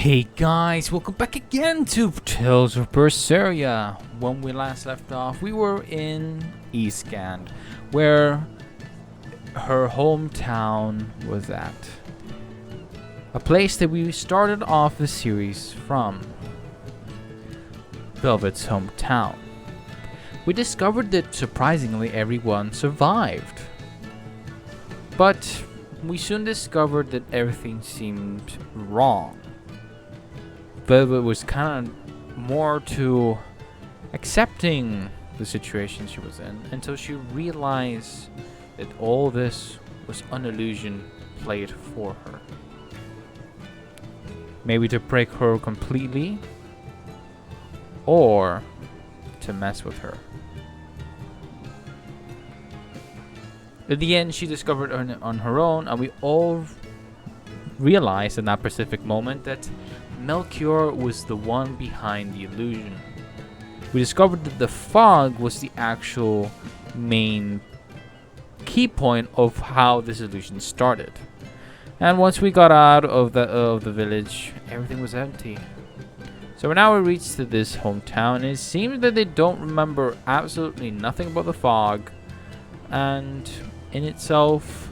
Hey guys, welcome back again to Tales of Berseria. When we last left off, we were in Eastgand, where her hometown was at. A place that we started off the series from. Velvet's hometown. We discovered that surprisingly everyone survived. But we soon discovered that everything seemed wrong. Velvet was kind of more to accepting the situation she was in until she realized that all this was an illusion played for her. Maybe to break her completely, or to mess with her. At the end, she discovered on her own, and we all realized in that specific moment that Melchior was the one behind the illusion. We discovered that the fog was the actual main key point of how this illusion started. And once we got out of the village, everything was empty. So now we reached to this hometown, and it seems that they don't remember absolutely nothing about the fog, and in itself,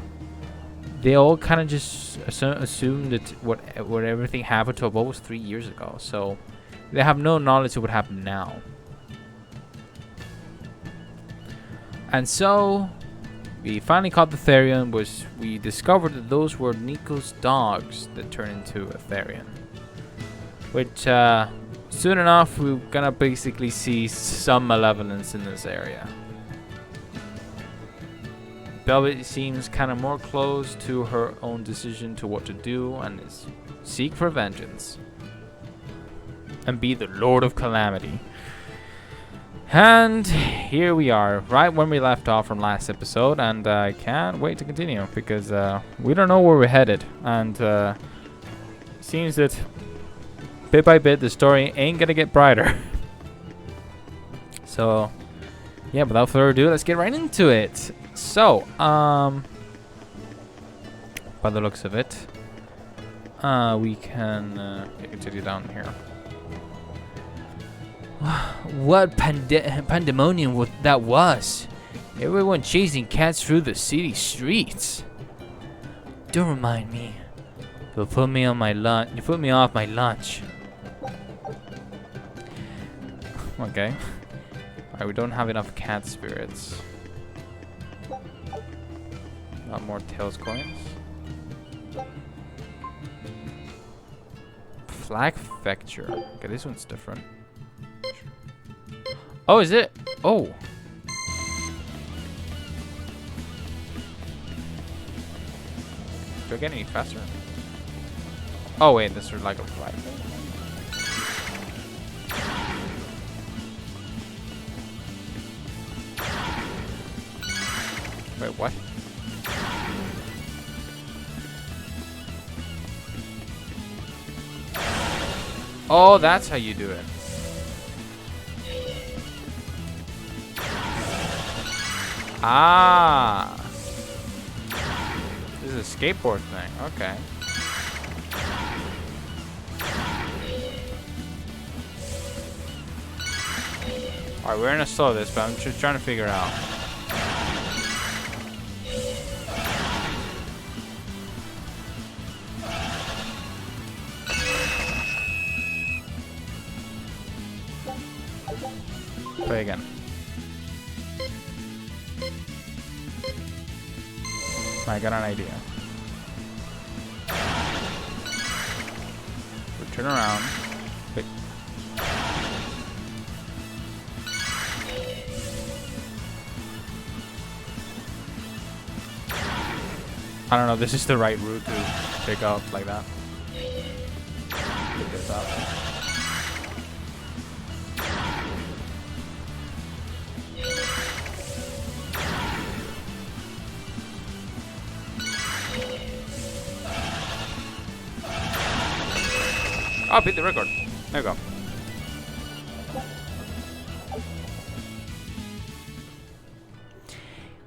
they all kind of just assume that what everything happened to what was 3 years ago. So they have no knowledge of what happened now. And so we finally caught the Therian, which we discovered that those were Nico's dogs that turned into a Therian. Which soon enough we're gonna basically see some malevolence in this area. Velvet seems kind of more close to her own decision to what to do and is seek for vengeance and be the Lord of Calamity. And here we are, right when we left off from last episode, and I can't wait to continue because we don't know where we're headed, and seems that bit by bit the story ain't gonna get brighter. So yeah, without further ado, let's get right into it. So, by the looks of it, we can continue down here. What pandemonium that was! Everyone chasing cats through the city streets. Don't remind me. You'll put me on my lunch. You put me off my lunch. Okay. Alright, we don't have enough cat spirits. Not more tails coins. Flag Fecture. Okay, this one's different. Oh, is it? Oh. Do I get any faster? Oh wait, this is like a flag. Wait, what? Oh, that's how you do it. Ah. This is a skateboard thing. Okay. Alright, we're gonna slow this, but I'm just trying to figure it out. Play again. I got an idea. We'll turn around. Wait. I don't know, this is the right route to pick up like that. Pick this up. Oh, beat the record. There we go.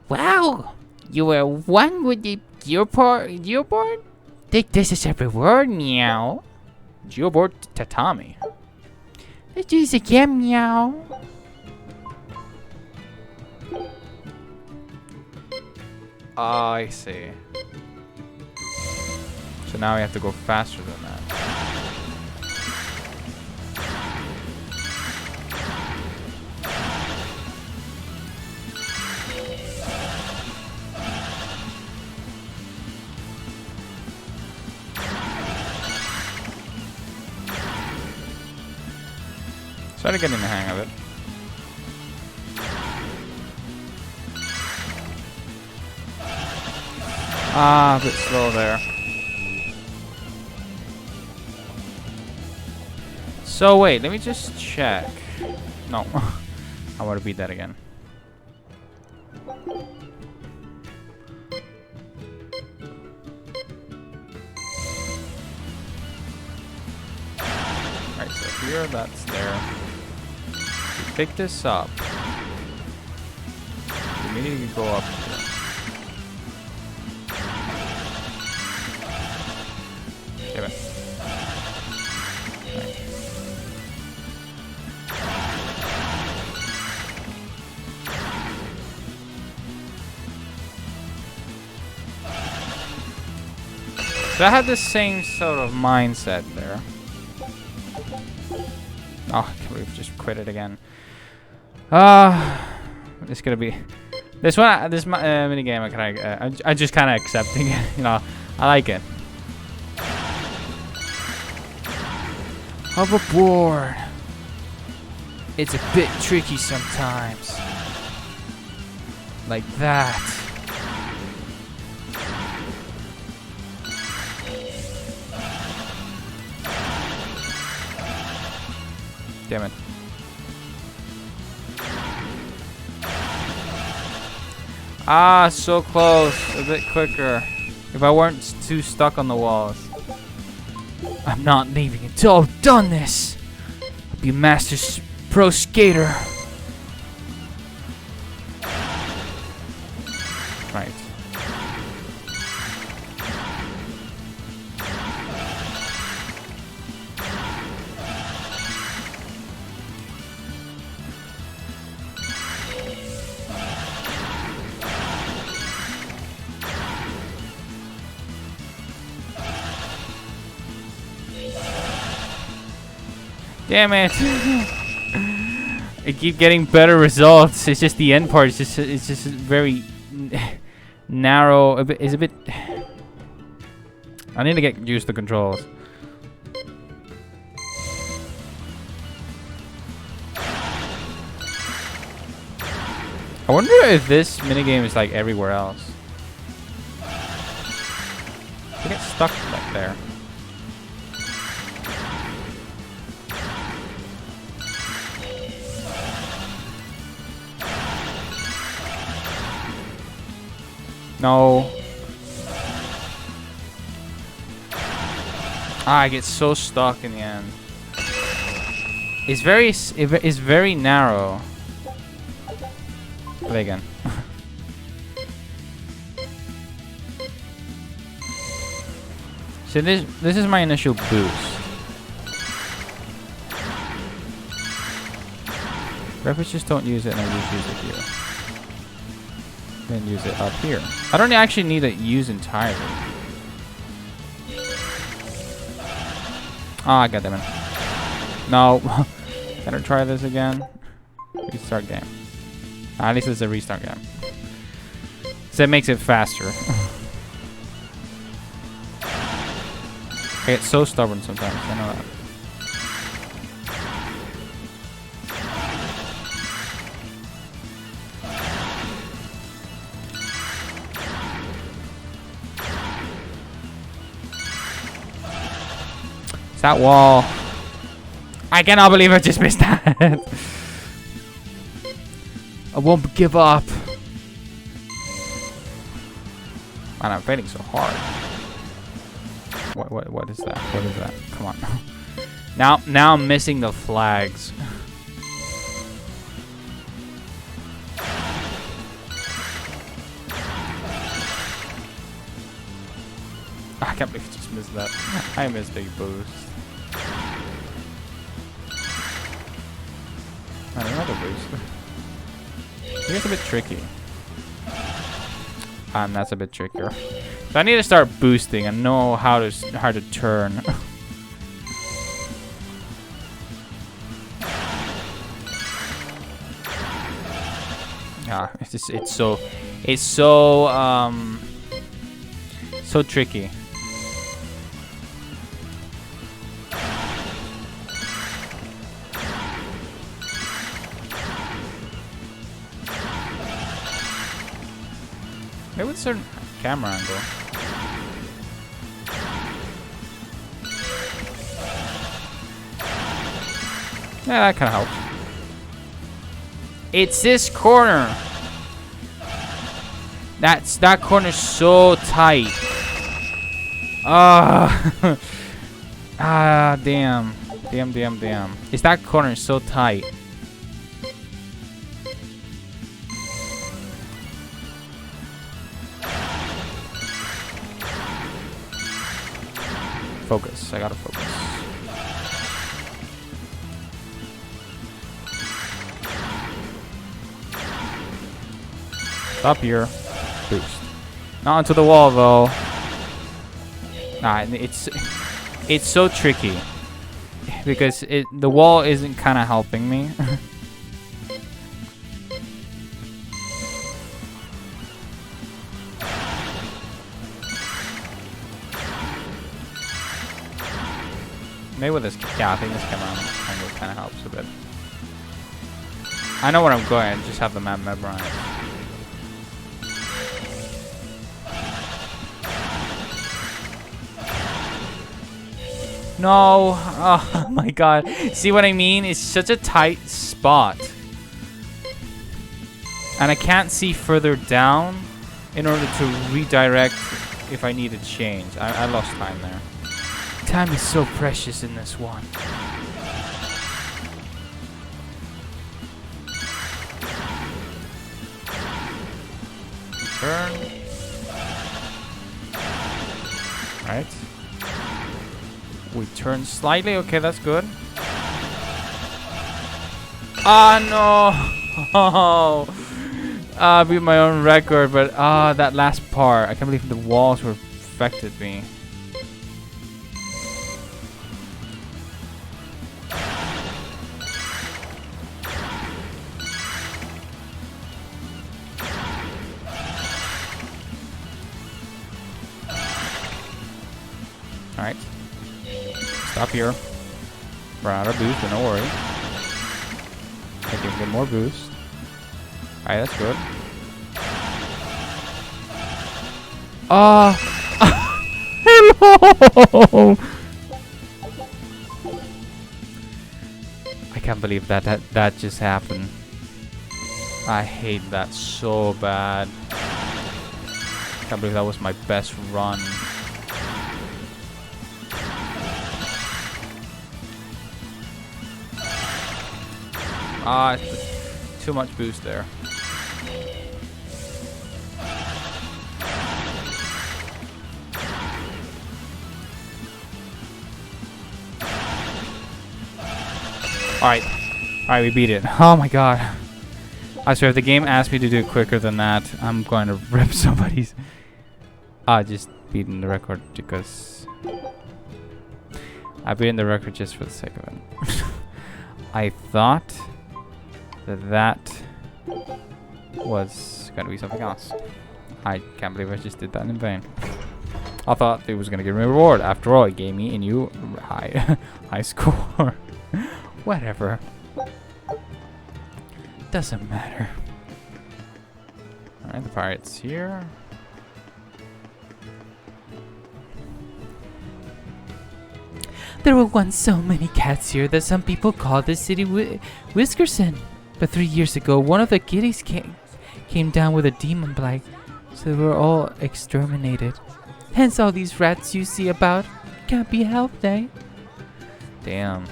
Wow, you were one with the Gearboard? Think this is every word, meow. Geoboard tatami. It is a game, meow. I see. So now we have to go faster than that. Started getting the hang of it. Ah, a bit slow there. So wait, let me just check. No, I want to beat that again. Right, so here, that's there. Pick this up. We need to go up here. Damn it. Right. So I had the same sort of mindset there. Oh, I can't believe I just quit it again. It's gonna be this one. This mini game. I just kind of accepting it. You know, I like it. Hoverboard. It's a bit tricky sometimes. Like that. Damn it. Ah, so close. A bit quicker. If I weren't too stuck on the walls. I'm not leaving until I've done this. I'll be a master pro skater. Right. Damn it! I keep getting better results. It's just the end part. It's just very narrow. It's a bit. I need to get used to controls. I wonder if this minigame is like everywhere else. I get stuck back there. No. Ah, I get so stuck in the end. It's very narrow. Play again. So this is my initial boost. Rappers just don't use it, and I just use it here. Then use it up here. I don't actually need to use entirely. Ah, goddammit. No. Gotta try this again. Restart game. At least it's a restart game. So it makes it faster. I get so stubborn sometimes, I know that. It's that wall. I cannot believe I just missed that. I won't give up. Man, I'm failing so hard. What is that? What is that? Come on. Now I'm missing the flags. I can't believe I just missed that. I missed a boost. And another boost. Here's a bit tricky. And that's a bit trickier. So I need to start boosting and know how to turn. Yeah, it's so tricky. Maybe with a certain camera angle. Yeah, that kind of helps. It's this corner. That corner's so tight. Ah, damn. Is that corner so tight? Focus. I gotta focus. Stop here. Boost. Not onto the wall though. Nah, it's so tricky because the wall isn't kind of helping me. Maybe with this, yeah, I think this camera angle kind of helps a bit. I know where I'm going. I just have the map memorized. No. Oh my god. See what I mean? It's such a tight spot. And I can't see further down in order to redirect if I need to change. I lost time there. Time is so precious in this one. Turn. Right. We turn slightly. Okay, that's good. Ah, no. I beat my own record, but that last part. I can't believe the walls were affected me. Alright. Stop here. Run out of boost, but don't worry. I can get more boost. Alright, that's good. Hello! I can't believe that just happened. I hate that so bad. I can't believe that was my best run. Too much boost there. Alright, we beat it. Oh my god. I swear, if the game asked me to do it quicker than that, I'm going to rip somebody's... just beating the record because... I beat the record just for the sake of it. I thought that was going to be something else. I can't believe I just did that in vain. I thought it was going to give me a reward. After all, it gave me a new high score. Whatever. Doesn't matter. Alright, the pirate's here. There were once so many cats here that some people called this city Whiskerson. But 3 years ago, one of the kitties came down with a demon plague, so they were all exterminated. Hence all these rats you see about. Can't be helped, eh? Damn.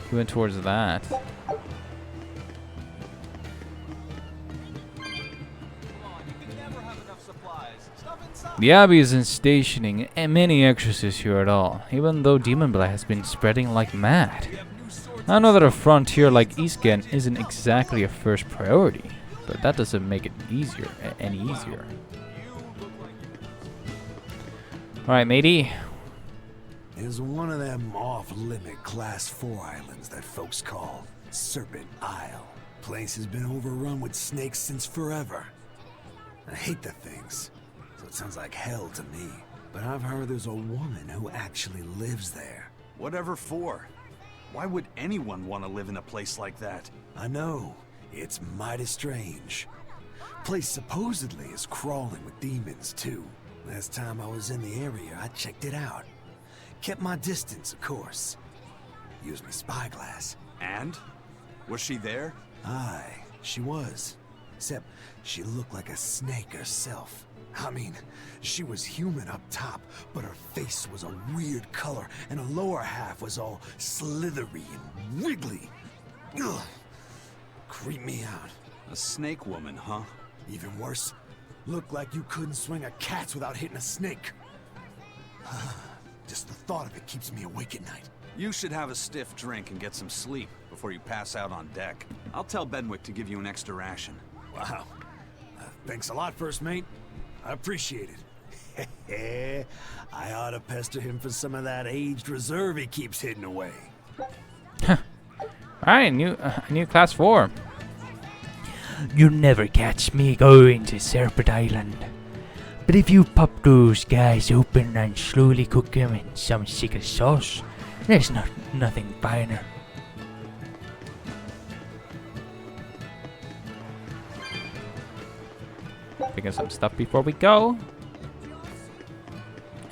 He went towards that. The Abbey isn't stationing many exorcists here at all, even though demon blood has been spreading like mad. I know that a frontier like Eastgen isn't exactly a first priority, but that doesn't make it any easier. Alright, matey. There's one of them off-limit Class 4 islands that folks call Serpent Isle. Place has been overrun with snakes since forever. I hate the things, so it sounds like hell to me. But I've heard there's a woman who actually lives there. Whatever for? Why would anyone want to live in a place like that? I know, it's mighty strange. Place supposedly is crawling with demons too. Last time I was in the area, I checked it out. Kept my distance, of course. Used my spyglass. And? Was she there? Aye, she was. Except she looked like a snake herself. I mean, she was human up top, but her face was a weird color, and her lower half was all slithery and wiggly. Ugh. Creeped me out. A snake woman, huh? Even worse, looked like you couldn't swing a cat's without hitting a snake. Just the thought of it keeps me awake at night. You should have a stiff drink and get some sleep before you pass out on deck. I'll tell Benwick to give you an extra ration. Wow. Thanks a lot, First Mate. I appreciate it. I ought to pester him for some of that aged reserve he keeps hidden away. Alright, new class 4. You'll never catch me going to Serpent Island. But if you pop those guys open and slowly cook them in some secret sauce, there's nothing finer. Picking some stuff before we go.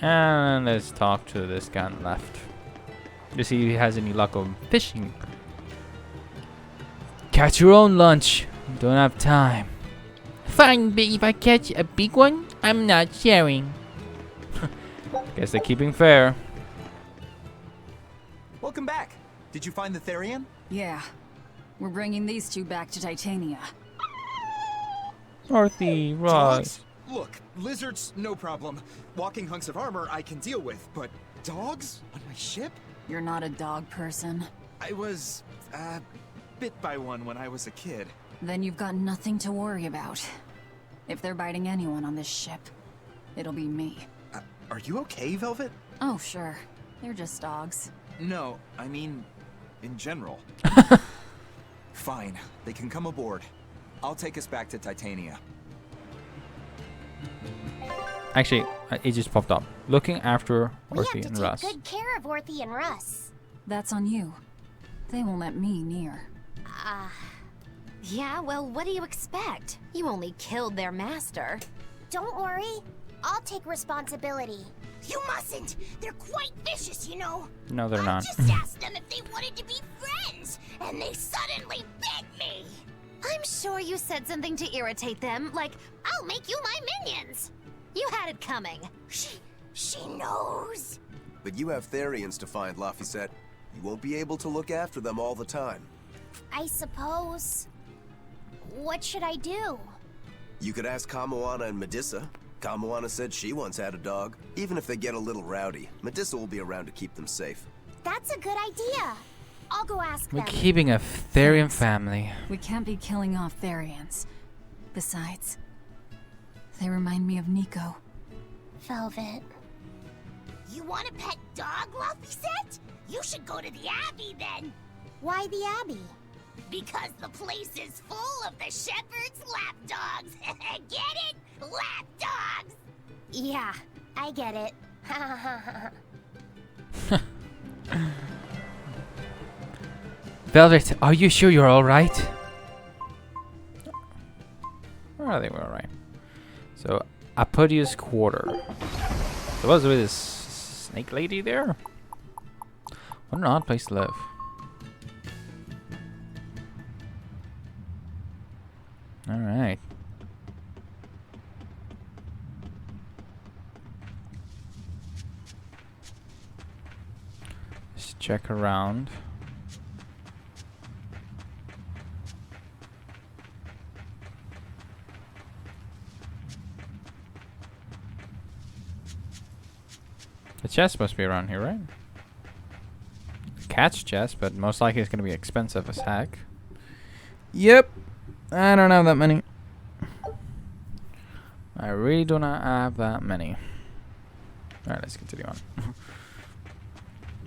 And let's talk to this guy on the left. To see if he has any luck of fishing. Catch your own lunch. Don't have time. Fine, but if I catch a big one, I'm not sharing. Guess they're keeping fair. Welcome back. Did you find the Therian? Yeah. We're bringing these two back to Titania. Dorothy, right. Dogs? Look, lizards, no problem. Walking hunks of armor I can deal with, but dogs? On my ship? You're not a dog person. I was, bit by one when I was a kid. Then you've got nothing to worry about. If they're biting anyone on this ship, it'll be me. Are you okay, Velvet? Oh, sure. They're just dogs. No, I mean, in general. Fine, they can come aboard. I'll take us back to Titania. Actually, it just popped up. Looking after We have Orthy to and take Russ. good care of Orthy and Russ. That's on you. They won't let me near. Yeah, well, what do you expect? You only killed their master. Don't worry. I'll take responsibility. You mustn't. They're quite vicious, you know. No, they're not. I just asked them if they wanted to be friends, and they suddenly bit me. I'm sure you said something to irritate them, like, I'll make you my minions. You had it coming. She knows. But you have Therians to find, Laphicet. You won't be able to look after them all the time. I suppose. What should I do? You could ask Kamoana and Medissa. Kamoana said she once had a dog. Even if they get a little rowdy, Medissa will be around to keep them safe. That's a good idea. I'll go ask We're them. keeping a Therian family. We can't be killing off Therians. Besides, they remind me of Nico. Velvet. You want a pet dog, Laphicet? You should go to the Abbey then. Why the Abbey? Because the place is full of the shepherd's lapdogs. Get it? Lapdogs! Yeah, I get it. Velvet, are you sure you're alright? I think we're alright. So, Apodius Quarter. There was this snake lady there. What an odd place to live. Alright. Let's check around. The chest must be around here, right? Catch chest, but most likely it's gonna be expensive as heck. Yep. I don't have that many. I really do not have that many. Alright, let's continue on.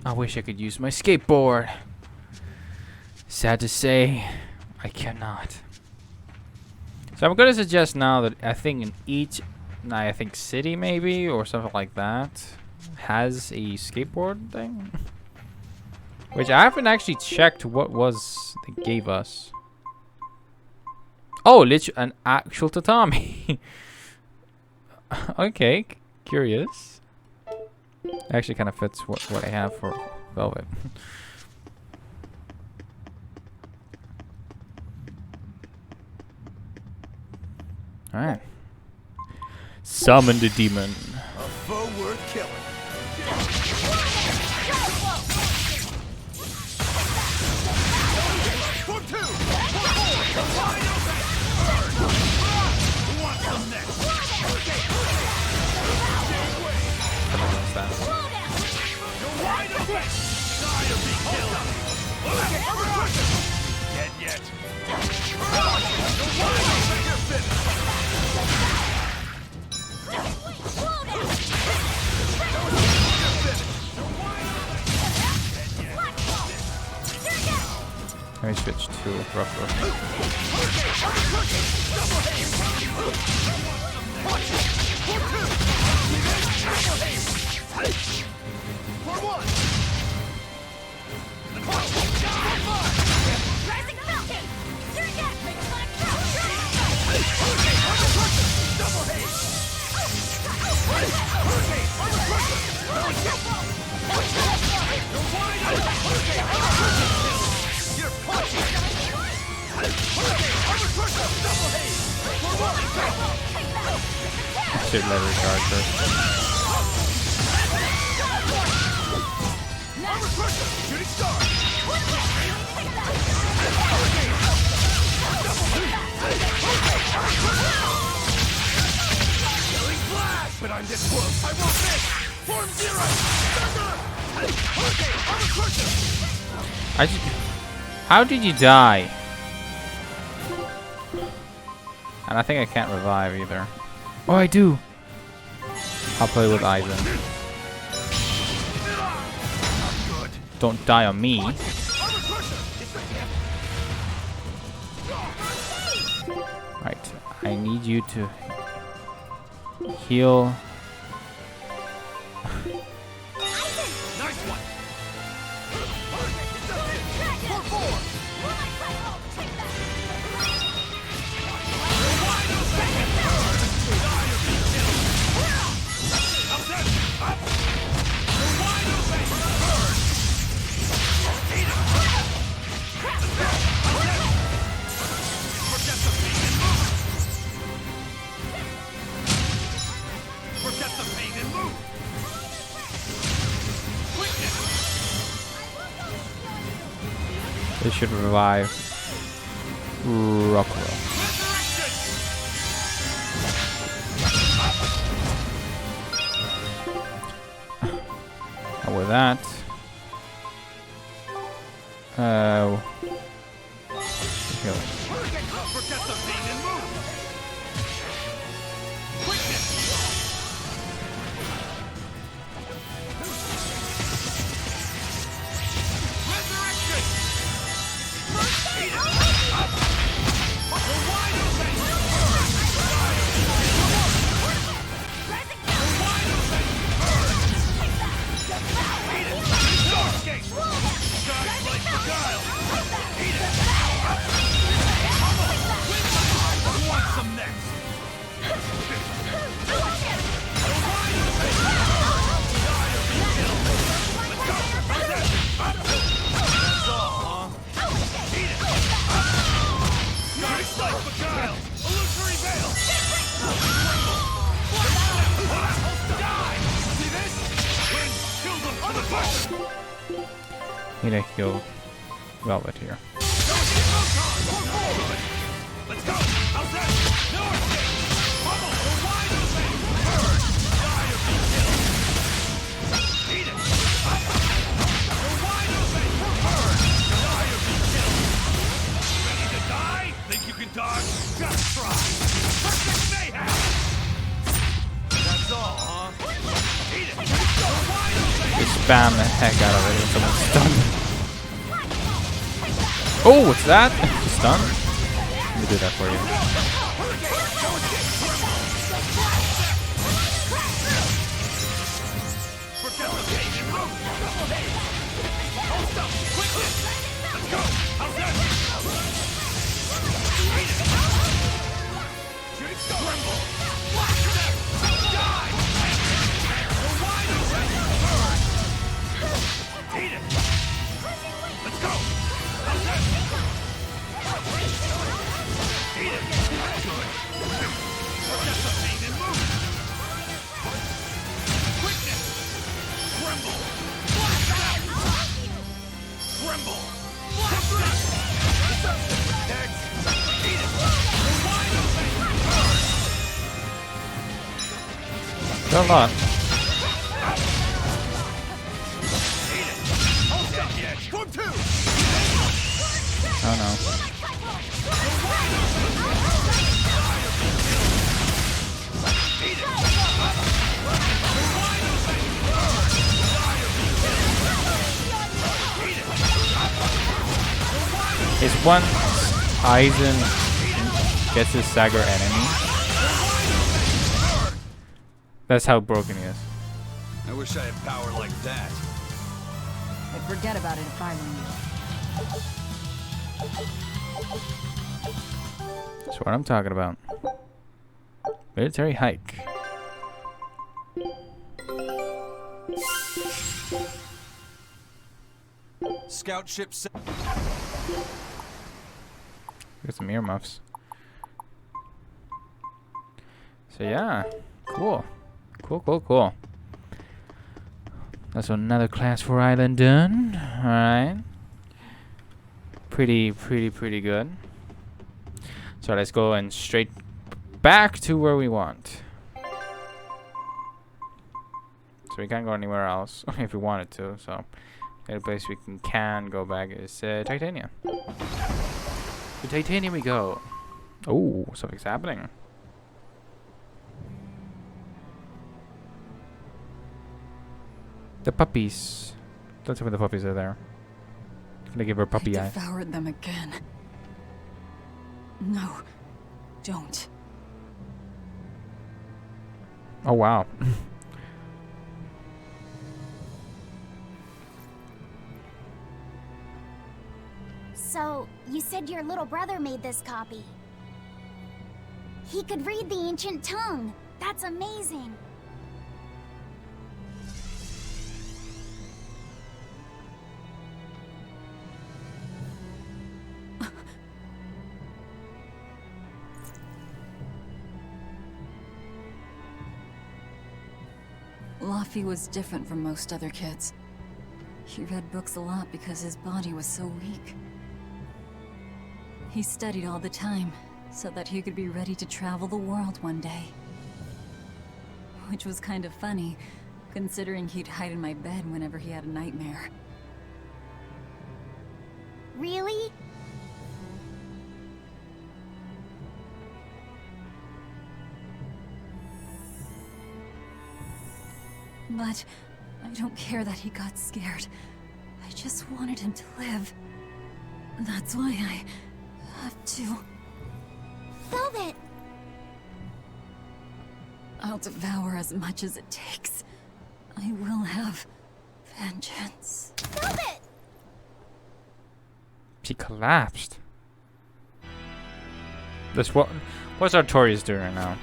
I wish I could use my skateboard. Sad to say, I cannot. So I'm gonna suggest now that I think in each, city maybe, or something like that, has a skateboard thing. Which I haven't actually checked what was they gave us. Oh, literally an actual tatami. Okay, curious. Actually kind of fits what I have for Velvet. Alright. Summon the demon. A foe worth killing. Let me switch to rougher. Should let her charge first. But I'm this close. I won't miss. Form zero. How did you die? And I think I can't revive either. Oh, I do. I'll play with Aizen. Don't die on me. Right. I need you to heal. This should revive Rockwell. And with that, heal. Need to heal Velvet here. spam the heck out of it when someone's stunned. Oh, what's that? Stun? Let me do that for you. Not a lot. Oh no. Is once Aizen gets his Sagar enemy, that's how broken he is. I wish I had power like that. I'd forget about it if I were you. That's what I'm talking about. Military hike. Scout ship. Got some earmuffs. So yeah, cool. Cool. That's another class 4 island done. Alright. Pretty good. So let's go and straight back to where we want. So we can't go anywhere else if we wanted to. So the only place we can go back is Titania. To Titania we go. Oh, something's happening. The puppies. Don't tell me the puppies are there. I'm gonna give her a puppy eye. Devoured them again. No, don't. Oh wow. So, you said your little brother made this copy. He could read the ancient tongue. That's amazing. Luffy was different from most other kids. He read books a lot because his body was so weak. He studied all the time, so that he could be ready to travel the world one day. Which was kind of funny, considering he'd hide in my bed whenever he had a nightmare. Really? But I don't care that he got scared. I just wanted him to live. That's why I have to. Velvet! I'll devour as much as it takes. I will have vengeance. Velvet! She collapsed. That's what's Artorias doing right now?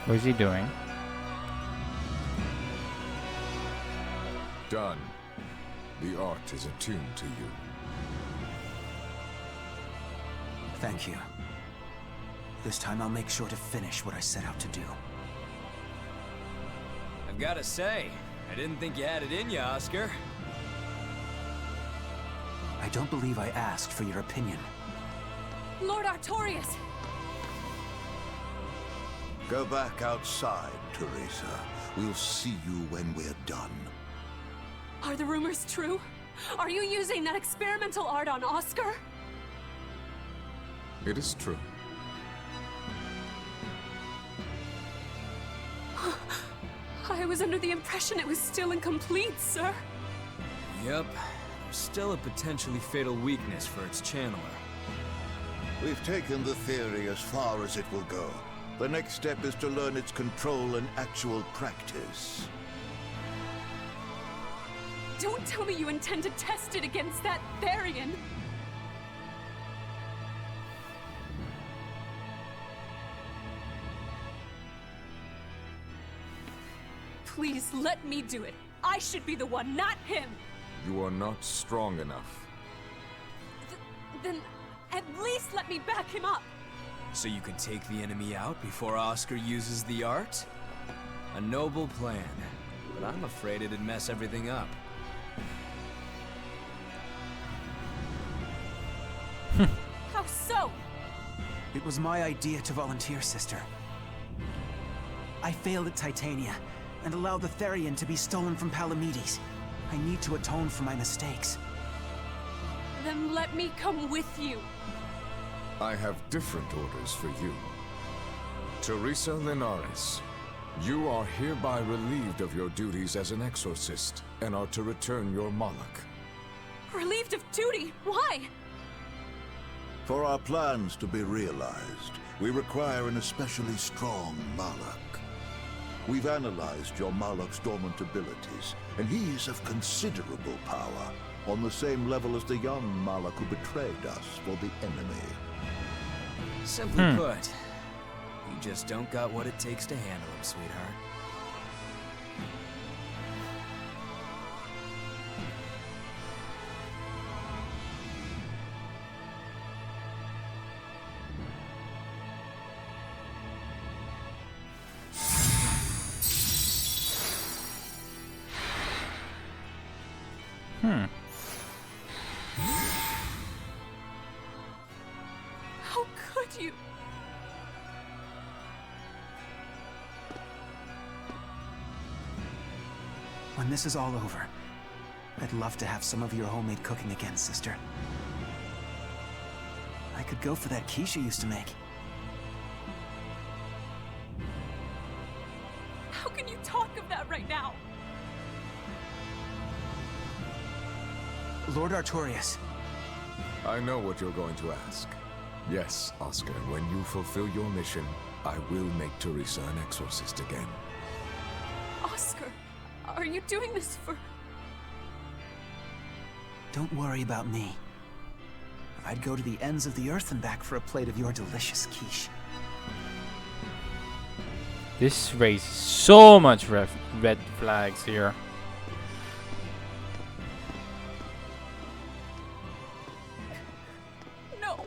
What is he doing? Done. The art is attuned to you. Thank you. This time I'll make sure to finish what I set out to do. I've gotta say, I didn't think you had it in you, Oscar. I don't believe I asked for your opinion. Lord Artorias! Go back outside, Teresa. We'll see you when we're done. Are the rumors true? Are you using that experimental art on Oscar? It is true. I was under the impression it was still incomplete, sir. Yep. There's still a potentially fatal weakness for its channeler. We've taken the theory as far as it will go. The next step is to learn its control in actual practice. Don't tell me you intend to test it against that Therian. Please let me do it. I should be the one, not him. You are not strong enough. Then at least let me back him up. So you can take the enemy out before Oscar uses the art? A noble plan, but I'm afraid it'd mess everything up. How so? It was my idea to volunteer, sister. I failed at Titania and allowed the Therian to be stolen from Palamedes. I need to atone for my mistakes. Then let me come with you. I have different orders for you. Teresa Linares, you are hereby relieved of your duties as an exorcist and are to return your Moloch. Relieved of duty? Why? For our plans to be realized, we require an especially strong Moloch. We've analyzed your Moloch's dormant abilities, and he is of considerable power, on the same level as the young Moloch who betrayed us for the enemy. Simply put, you just don't got what it takes to handle him, sweetheart. How could you? When this is all over, I'd love to have some of your homemade cooking again, sister. I could go for that quiche you used to make. How can you talk of that right now? Lord Artorias. I know what you're going to ask. Yes, Oscar, when you fulfill your mission, I will make Teresa an exorcist again. Oscar, are you doing this for... Don't worry about me. I'd go to the ends of the earth and back for a plate of your delicious quiche. This raises so much red flags here. No!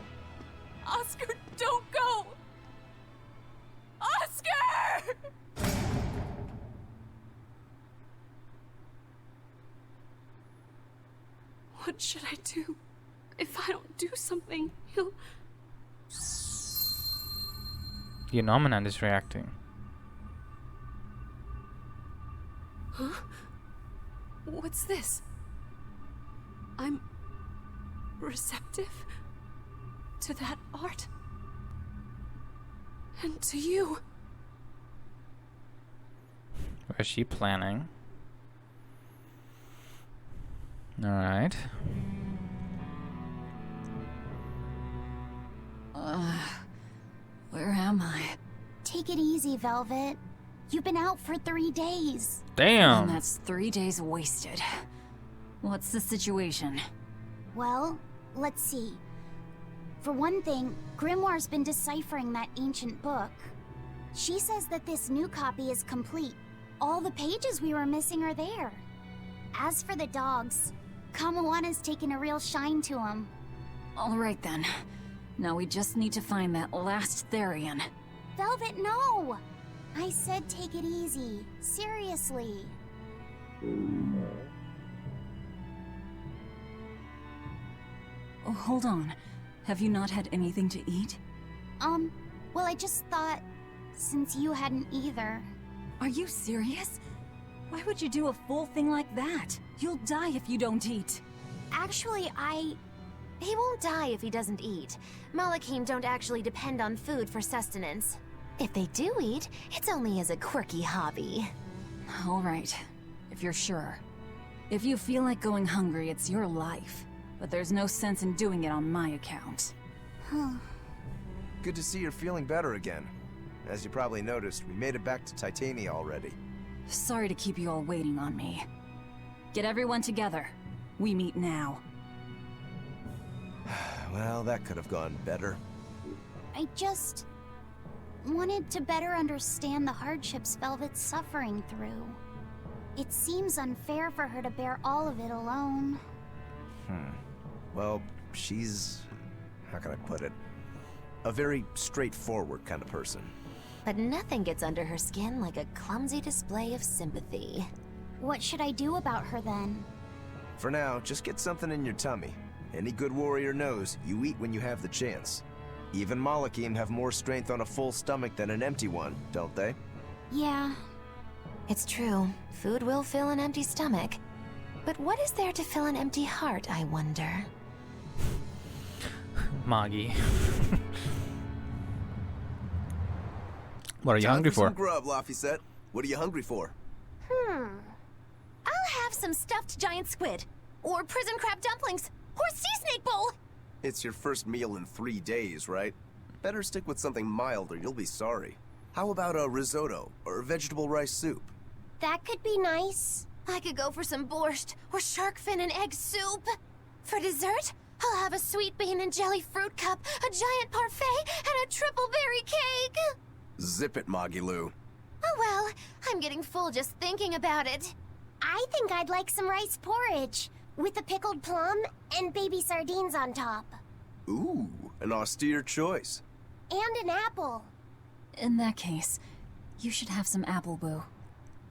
Oscar, don't go! Oscar! What should I do? If I don't do something, he'll... The Anomaland is reacting. Huh? What's this? I'm... receptive to that art? And to you? What is she planning? Alright. Where am I? Take it easy, Velvet. You've been out for 3 days. Damn. And that's 3 days wasted. What's the situation? Well, let's see. For one thing, Grimoire's been deciphering that ancient book. She says that this new copy is complete. All the pages we were missing are there. As for the dogs, Kamoana's taken a real shine to them. Alright then. Now we just need to find that last Therian. Velvet, no! I said take it easy. Seriously. Oh, hold on. Have you not had anything to eat? Well, I just thought, since you hadn't either. Are you serious? Why would you do a full thing like that? You'll die if you don't eat. Actually, He won't die if he doesn't eat. Malachim don't actually depend on food for sustenance. If they do eat, it's only as a quirky hobby. All right, if you're sure. If you feel like going hungry, it's your life. But there's no sense in doing it on my account. Good to see you're feeling better again. As you probably noticed, we made it back to Titania already. Sorry to keep you all waiting on me. Get everyone together. We meet now. Well, that could have gone better. I just wanted to better understand the hardships Velvet's suffering through. It seems unfair for her to bear all of it alone. Well, she's... how can I put it? A very straightforward kind of person. But nothing gets under her skin like a clumsy display of sympathy. What should I do about her then? For now, just get something in your tummy. Any good warrior knows you eat when you have the chance. Even Malachim have more strength on a full stomach than an empty one, don't they? Yeah. It's true. Food will fill an empty stomach. But what is there to fill an empty heart, I wonder? Magi. What are you Time hungry for? Some grub, Laphicet. What are you hungry for? I'll have some stuffed giant squid. Or prison crab dumplings. Or sea snake bowl. It's your first meal in 3 days, right? Better stick with something mild or you'll be sorry. How about a risotto or vegetable rice soup? That could be nice. I could go for some borscht or shark fin and egg soup. For dessert, I'll have a sweet bean and jelly fruit cup, a giant parfait, and a triple berry cake. Zip it, Magilu. Oh well, I'm getting full just thinking about it. I think I'd like some rice porridge, with a pickled plum and baby sardines on top. Ooh, an austere choice. And an apple. In that case, you should have some apple boo.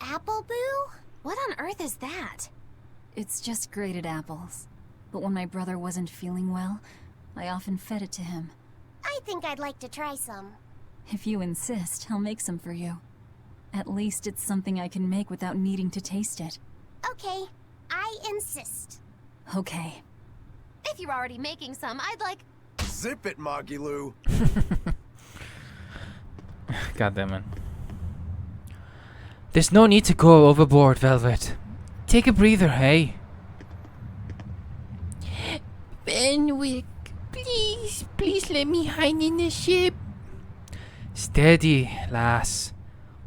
Apple boo? What on earth is that? It's just grated apples. But when my brother wasn't feeling well, I often fed it to him. I think I'd like to try some. If you insist, I'll make some for you. At least it's something I can make without needing to taste it. Okay, I insist. Okay. If you're already making some, I'd like... Zip it, Magilu. God damn it. There's no need to go overboard, Velvet. Take a breather, hey? Benwick, please let me hide in the ship. Steady, lass.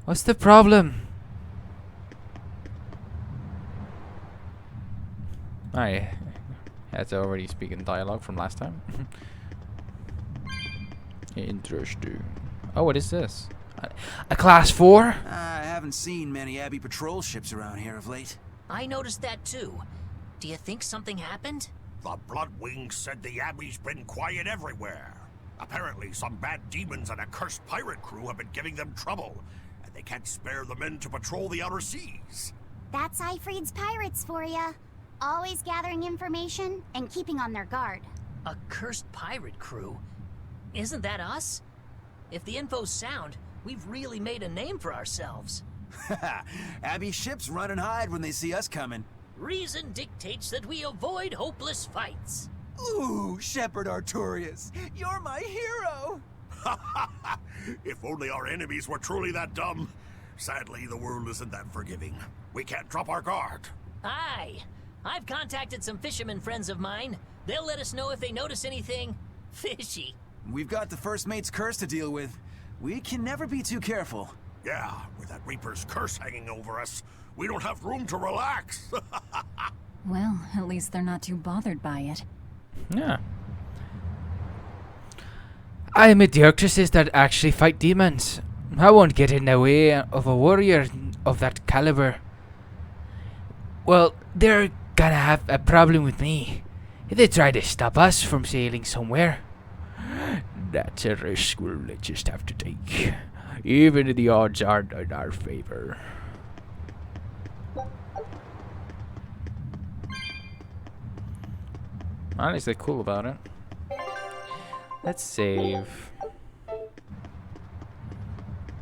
What's the problem? I had to already speak in dialogue from last time. Interesting. Oh, what is this? A class 4? I haven't seen many Abbey patrol ships around here of late. I noticed that too. Do you think something happened? The Bloodwings said the Abbey's been quiet everywhere. Apparently, some bad demons and a cursed pirate crew have been giving them trouble, and they can't spare the men to patrol the outer seas. That's Ifrid's pirates for ya. Always gathering information and keeping on their guard. A cursed pirate crew? Isn't that us? If the info's sound, we've really made a name for ourselves. Abbey ships run and hide when they see us coming. Reason dictates that we avoid hopeless fights. Ooh, Shepherd Arturius, you're my hero! If only our enemies were truly that dumb. Sadly, the world isn't that forgiving. We can't drop our guard. Aye. I've contacted some fishermen friends of mine. They'll let us know if they notice anything fishy. We've got the First Mate's curse to deal with. We can never be too careful. Yeah, with that Reaper's curse hanging over us, we don't have room to relax. Well, at least they're not too bothered by it. Yeah. I'm a Diocrasis that actually fight demons. I won't get in the way of a warrior of that caliber. Well, they're gonna have a problem with me if they try to stop us from sailing somewhere. That's a risk we'll just have to take, even if the odds aren't in our favor. At least they're cool about it. Let's save.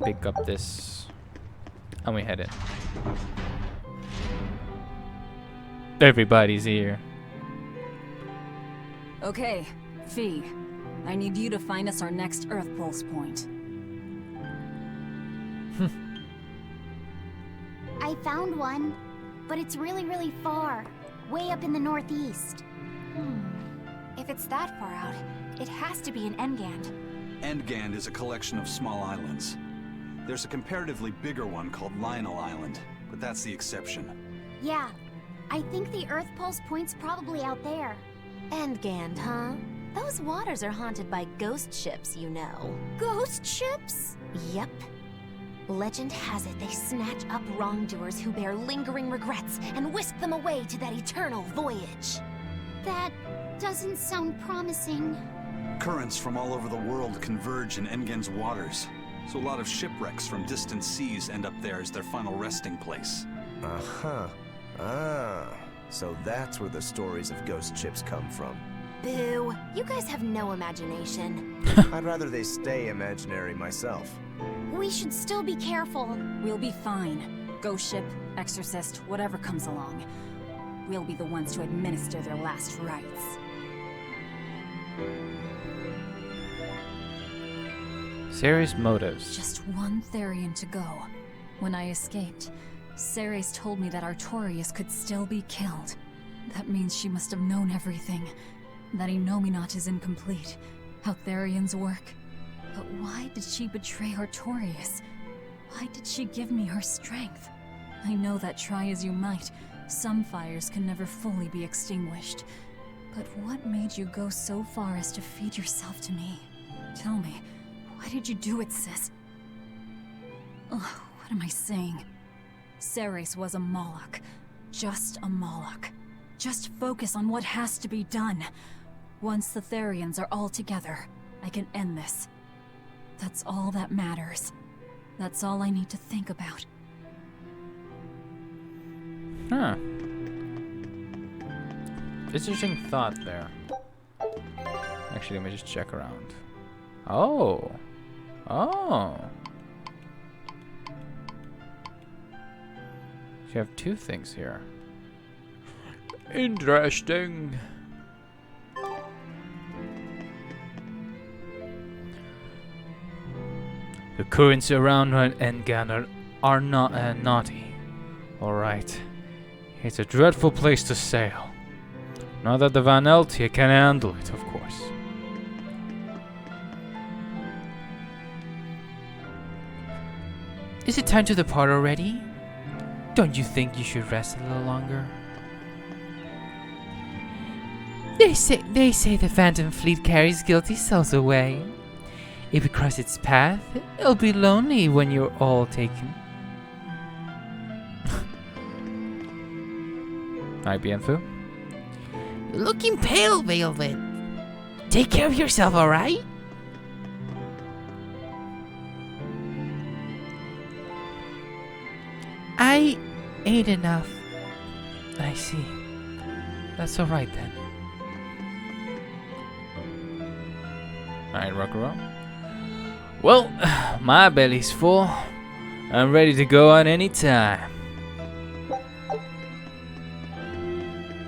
Pick up this. And we head in. Everybody's here. Okay, Fee. I need you to find us our next Earth Pulse point. I found one, but it's really, really far. Way up in the northeast. If it's that far out, it has to be in Engand. Engand is a collection of small islands. There's a comparatively bigger one called Lionel Island, but that's the exception. Yeah, I think the Earth Pulse point's probably out there. Engand, huh? Those waters are haunted by ghost ships, you know. Ghost ships? Yep. Legend has it they snatch up wrongdoers who bear lingering regrets and whisk them away to that eternal voyage. That doesn't sound promising. Currents from all over the world converge in Engand's waters, so a lot of shipwrecks from distant seas end up there as their final resting place. Uh-huh. Ah, so that's where the stories of ghost ships come from. Boo, you guys have no imagination. I'd rather they stay imaginary myself. We should still be careful. We'll be fine. Ghost ship, exorcist, whatever comes along. We'll be the ones to administer their last rites. Ceres' motives. Just one Therian to go. When I escaped, Ceres told me that Artorias could still be killed. That means she must have known everything. That Innominat is incomplete. How Therians work. But why did she betray Artorias? Why did she give me her strength? I know that try as you might, some fires can never fully be extinguished. But what made you go so far as to feed yourself to me? Tell me, why did you do it, sis? Ugh, what am I saying? Ceres was a Moloch. Just a Moloch. Just focus on what has to be done. Once the Therians are all together, I can end this. That's all that matters. That's all I need to think about. Huh. Interesting thought there. Actually, let me just check around. Oh. Oh. You have two things here. Interesting. The currents around Engand are not naughty. Alright. It's a dreadful place to sail. Not that the Van Eltia can handle it, of course. Is it time to depart already? Don't you think you should rest a little longer? They say the Phantom Fleet carries guilty souls away. If we cross its path, it'll be lonely when you're all taken. Hi, Bienfu. Looking pale, Velvet. Take care of yourself, alright? I ate enough. I see. That's alright then. Alright, Rock'n'Roll. Well, my belly's full. I'm ready to go on any time.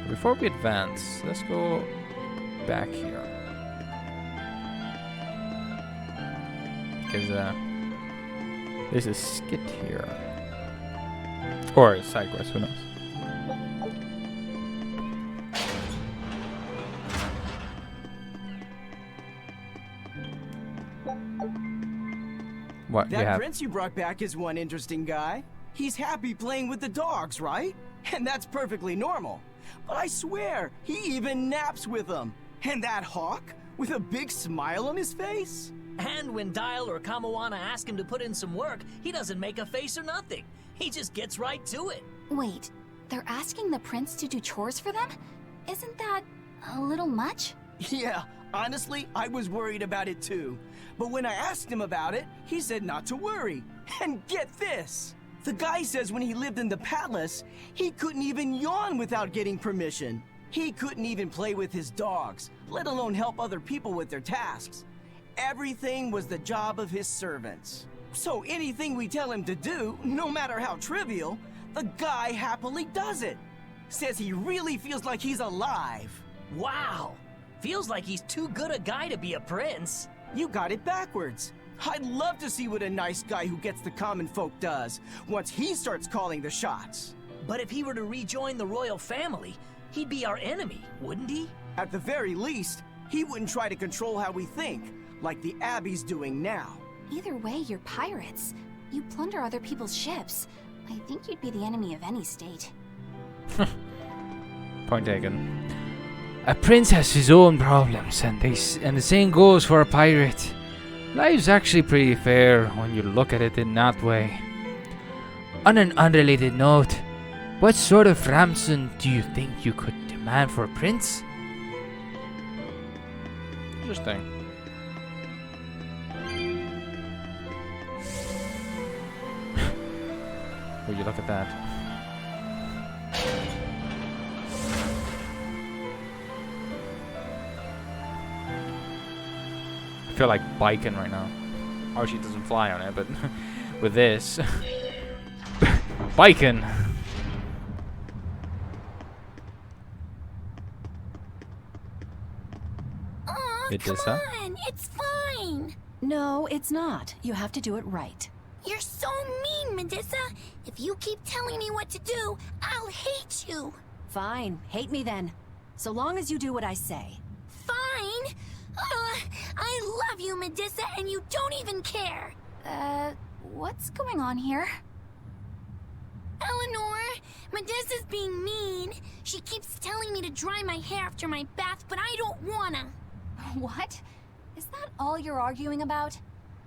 Before we advance, let's go back here. Because there's a skit here. Or a side quest, who knows? What you That have? prince you brought back is one interesting guy. He's happy playing with the dogs, right? And that's perfectly normal. But I swear, he even naps with them. And that hawk, with a big smile on his face? And when Dial or Kamawana ask him to put in some work, he doesn't make a face or nothing. He just gets right to it. Wait, they're asking the prince to do chores for them? Isn't that a little much? Yeah, honestly, I was worried about it too. But when I asked him about it, he said not to worry. And get this! The guy says when he lived in the palace, he couldn't even yawn without getting permission. He couldn't even play with his dogs, let alone help other people with their tasks. Everything was the job of his servants. So anything we tell him to do, no matter how trivial, the guy happily does it. Says he really feels like he's alive. Wow! Feels like he's too good a guy to be a prince. You got it backwards. I'd love to see what a nice guy who gets the common folk does once he starts calling the shots. But if he were to rejoin the royal family, he'd be our enemy, wouldn't he? At the very least, he wouldn't try to control how we think, like the Abbey's doing now. Either way, you're pirates. You plunder other people's ships. I think you'd be the enemy of any state. Point taken. A prince has his own problems, and the same goes for a pirate. Life's actually pretty fair when you look at it in that way. On an unrelated note, what sort of ransom do you think you could demand for a prince? Interesting. Would you look at that? I feel like biking right now. Archie doesn't fly on it, but with this, biking. Come on, it's fine. No, it's not. You have to do it right. You're so mean, Medusa. If you keep telling me what to do, I'll hate you. Fine, hate me then. So long as you do what I say. Fine. I love you, Medusa, and you don't even care. What's going on here? Eleanor, Medusa's being mean. She keeps telling me to dry my hair after my bath, but I don't wanna. What? Is that all you're arguing about?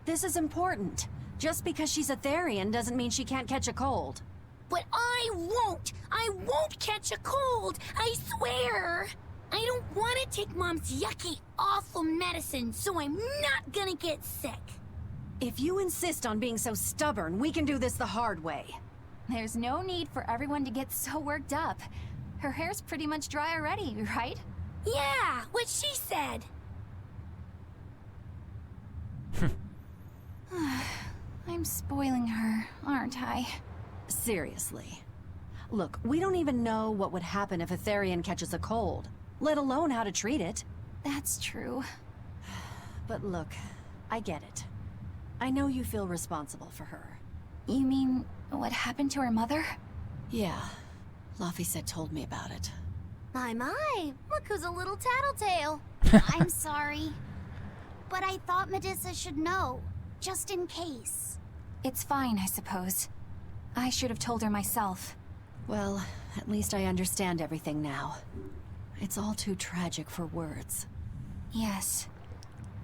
This is important. Just because she's a Therian doesn't mean she can't catch a cold. But I won't! I won't catch a cold! I swear! I don't want to take Mom's yucky, awful medicine, so I'm not gonna get sick. If you insist on being so stubborn, we can do this the hard way. There's no need for everyone to get so worked up. Her hair's pretty much dry already, right? Yeah, what she said. I'm spoiling her, aren't I? Seriously. Look, we don't even know what would happen if a Therian catches a cold, let alone how to treat it. That's true. But look, I get it. I know you feel responsible for her. You mean what happened to her mother? Yeah. Laphicet told me about it. My, look who's a little tattletale. I'm sorry. But I thought Medusa should know, just in case. It's fine, I suppose. I should have told her myself. Well, at least I understand everything now. It's all too tragic for words. Yes.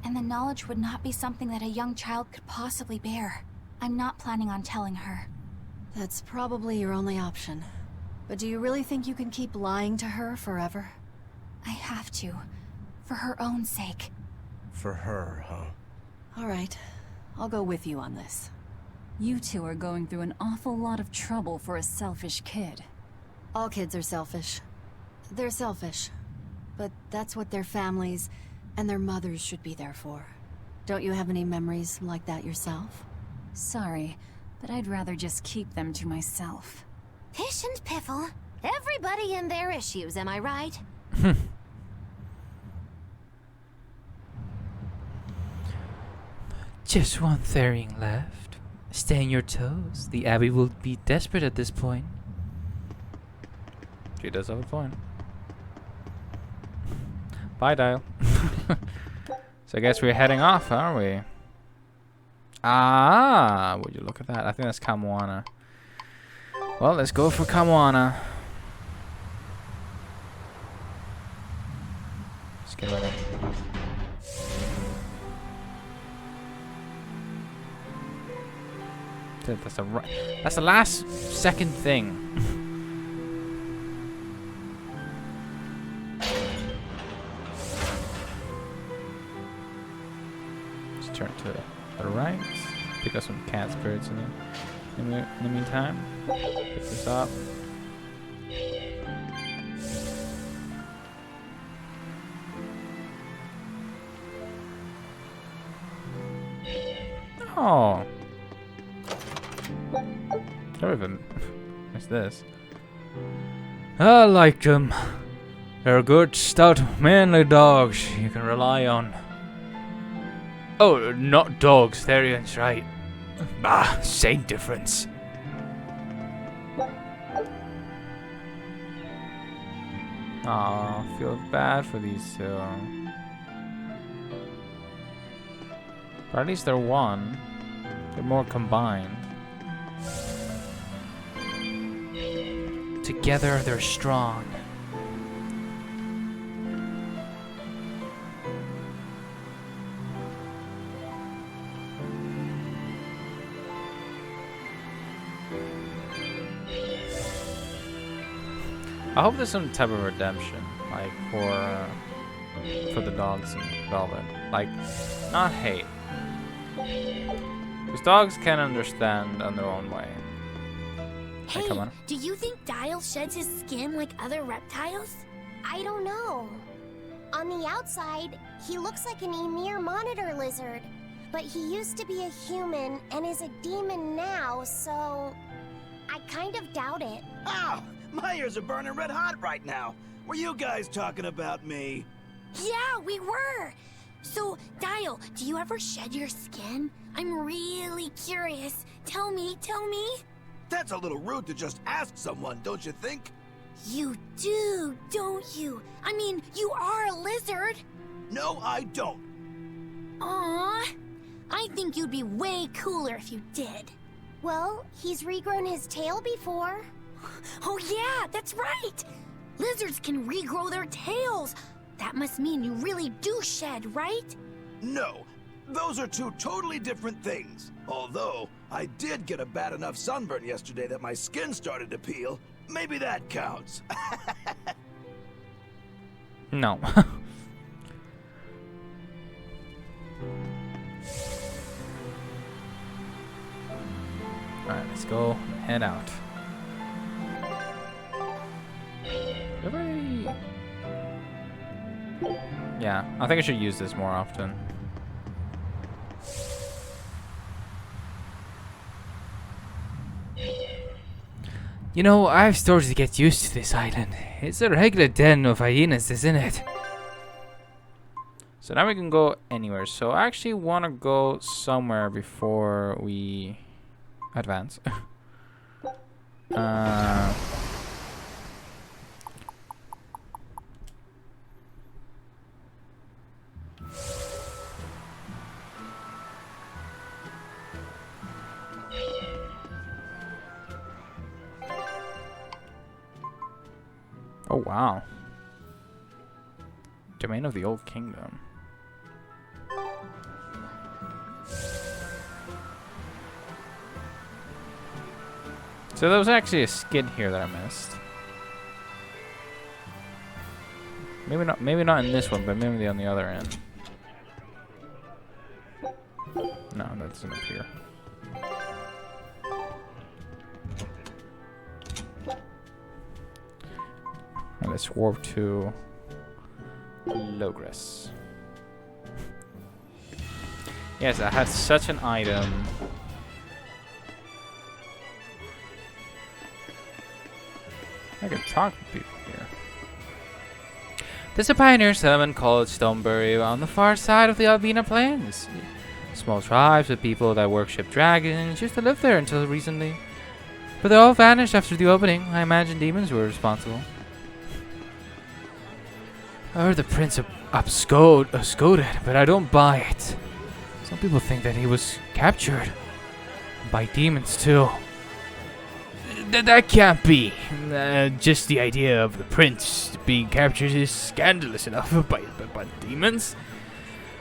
And the knowledge would not be something that a young child could possibly bear. I'm not planning on telling her. That's probably your only option. But do you really think you can keep lying to her forever? I have to. For her own sake. For her, huh? All right. I'll go with you on this. You two are going through an awful lot of trouble for a selfish kid. All kids are selfish. They're selfish. But that's what their families and their mothers should be there for. Don't you have any memories like that yourself? Sorry, but I'd rather just keep them to myself. Pish and piffle. Everybody and their issues, am I right? Just one Therian left. Stay on your toes. The Abbey will be desperate at this point. She does have a point. Bye, Dial. So I guess we're heading off, aren't we? Ah, would you look at that? I think that's Kamwana. Well, let's go for Kamwana. Let's get ready. That's the last second thing. Let's turn to the right. Pick up some cat spirits in the meantime. Pick this up. Oh. Never even missed this. I like them. They're good, stout, manly dogs you can rely on. Oh, not dogs, Therian's right. Bah, same difference. Aw, feel bad for these two. But at least they're one. They're more combined. Together they're strong. I hope there's some type of redemption, like for the dogs in Velvet. Like, not hate. Because dogs can understand in their own way. Hey, come on. do you think Dial sheds his skin like other reptiles? I don't know. On the outside, he looks like an Emir monitor lizard. But he used to be a human and is a demon now, so I kind of doubt it. Ow! My ears are burning red hot right now. Were you guys talking about me? Yeah, we were. So, Dial, do you ever shed your skin? I'm really curious. Tell me, tell me. That's a little rude to just ask someone, don't you think? You do, don't you? I mean, you are a lizard. No, I don't. Aww. I think you'd be way cooler if you did. Well, he's regrown his tail before. Oh yeah, that's right! Lizards can regrow their tails. That must mean you really do shed, right? No, those are two totally different things. Although, I did get a bad enough sunburn yesterday that my skin started to peel. Maybe that counts. No. Alright, let's go head out. Yeah, I think I should use this more often. You know, I've started to get used to this island. It's a regular den of hyenas, isn't it? So now we can go anywhere. So I actually want to go somewhere before we advance. Oh wow. Domain of the Old Kingdom. So there was actually a skid here that I missed. Maybe not in this one, but maybe on the other end. No, that doesn't appear. And let's warp to Logres. Yes, I had such an item. I can talk to people here. There's a pioneer settlement called Stonebury on the far side of the Albina Plains. Small tribes of people that worship dragons used to live there until recently. But they all vanished after the opening. I imagine demons were responsible. I heard the prince absconded, but I don't buy it. Some people think that he was captured by demons too. That can't be. Just the idea of the prince being captured is scandalous enough by demons.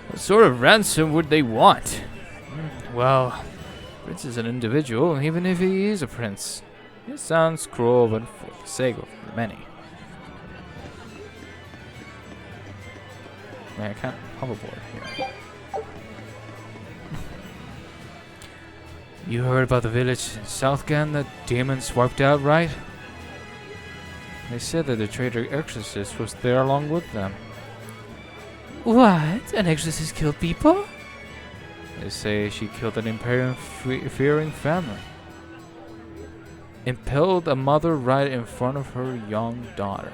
What sort of ransom would they want? Well, prince is an individual, even if he is a prince. It sounds cruel, but for the sake of the many. Yeah, I can't hoverboard here. You heard about the village in Southgan that demons wiped out, right? They said that the traitor exorcist was there along with them. What? An exorcist killed people? They say she killed an Imperium-fearing family. Impaled a mother right in front of her young daughter.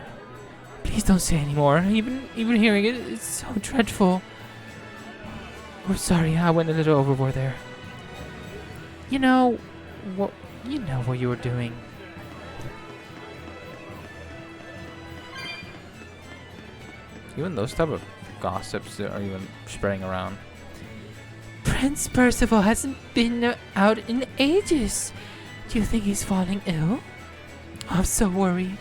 Please don't say anymore. Even hearing it, it's so dreadful. We're sorry, I went a little overboard there. You know what you were doing. Even those type of gossips that are even spreading around. Prince Percival hasn't been out in ages. Do you think he's falling ill? I'm so worried.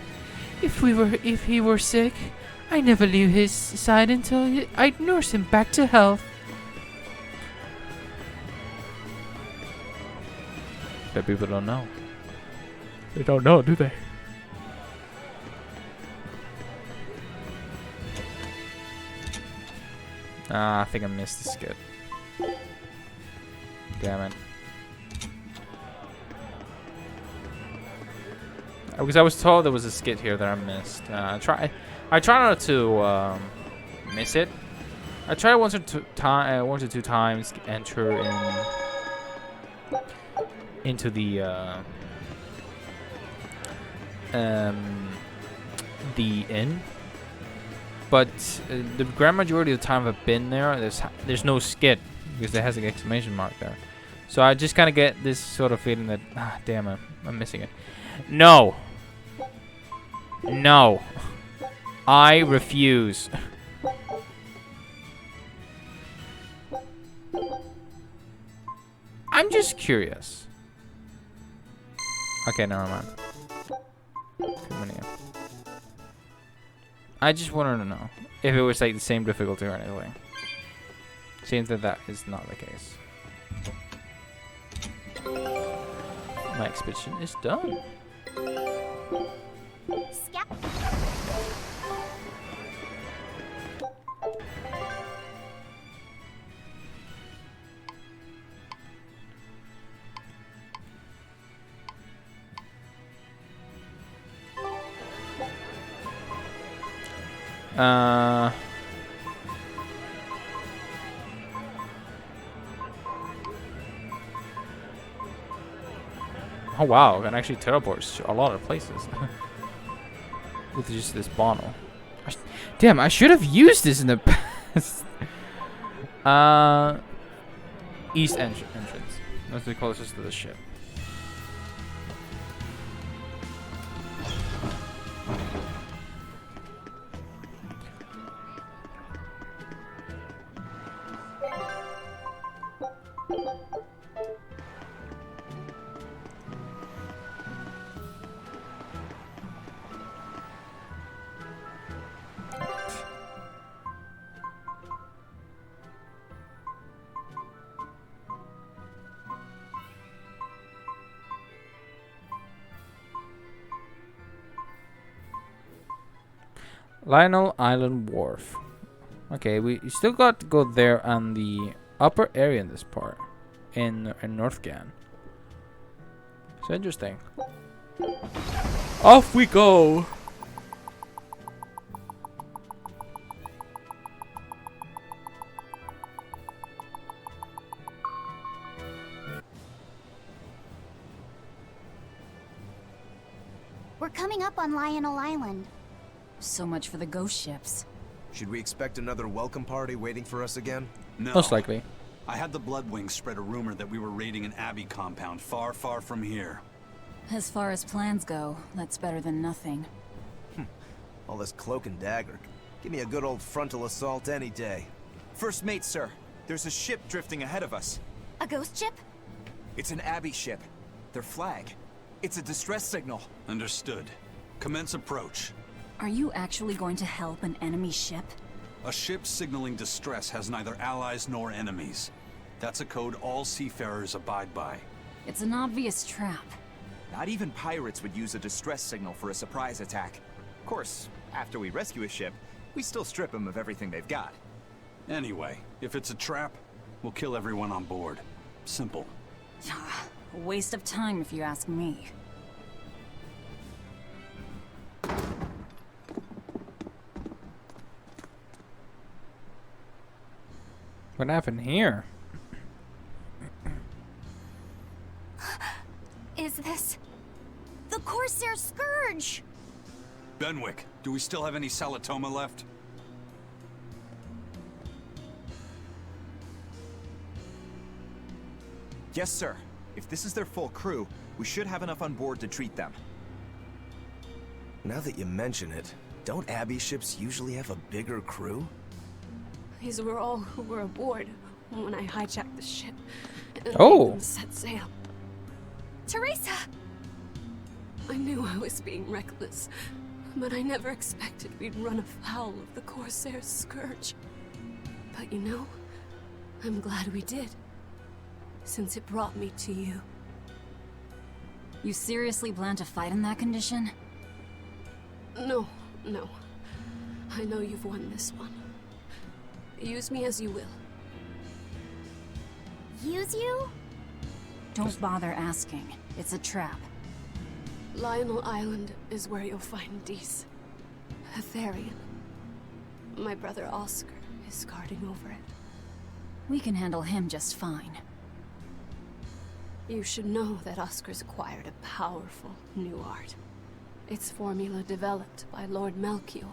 If he were sick, I never leave his side until I'd nurse him back to health. But people don't know. They don't know, do they? Ah, I think I missed the skit. Damn it. Because I was told there was a skit here that I missed. I try not to miss it. I tried one or two times enter into the inn, but the grand majority of the time I've been there, there's no skit because there has an exclamation mark there. So I just kind of get this sort of feeling that damn it, I'm missing it. No, I refuse. I'm just curious. Okay, never mind. I just wanted to know if it was like the same difficulty or anything. Seems that is not the case. My expedition is done. Oh wow, I can actually teleport to a lot of places with just this bottle. Damn, I should have used this in the past. East entrance. That's the closest to the ship. Lionel Island Wharf. Okay, we still got to go there on the upper area in this part, in Northgan. So interesting. Off we go. We're coming up on Lionel Island. So much for the ghost ships. Should we expect another welcome party waiting for us again? No. Most likely. I had the Bloodwings spread a rumor that we were raiding an Abbey compound far, far from here. As far as plans go, that's better than nothing. All this cloak and dagger. Give me a good old frontal assault any day. First mate, sir. There's a ship drifting ahead of us. A ghost ship? It's an Abbey ship. Their flag. It's a distress signal. Understood. Commence approach. Are you actually going to help an enemy ship? A ship signaling distress has neither allies nor enemies. That's a code all seafarers abide by. It's an obvious trap. Not even pirates would use a distress signal for a surprise attack. Of course, after we rescue a ship, we still strip them of everything they've got. Anyway, if it's a trap, we'll kill everyone on board. Simple. A waste of time if you ask me. What happened here? Is this the Corsair Scourge? Benwick, do we still have any Salatoma left? Yes, sir. If this is their full crew, we should have enough on board to treat them. Now that you mention it, don't Abbey ships usually have a bigger crew? These were all who were aboard when I hijacked the ship and Oh. made them set sail. Teresa! I knew I was being reckless, but I never expected we'd run afoul of the Corsair's scourge. But you know, I'm glad we did, since it brought me to you. You seriously plan to fight in that condition? No. I know you've won this one. Use me as you will. Use you? Don't bother asking. It's a trap. Lionel Island is where you'll find Dees. A Therian. My brother Oscar is guarding over it. We can handle him just fine. You should know that Oscar's acquired a powerful new art. Its formula developed by Lord Melchior.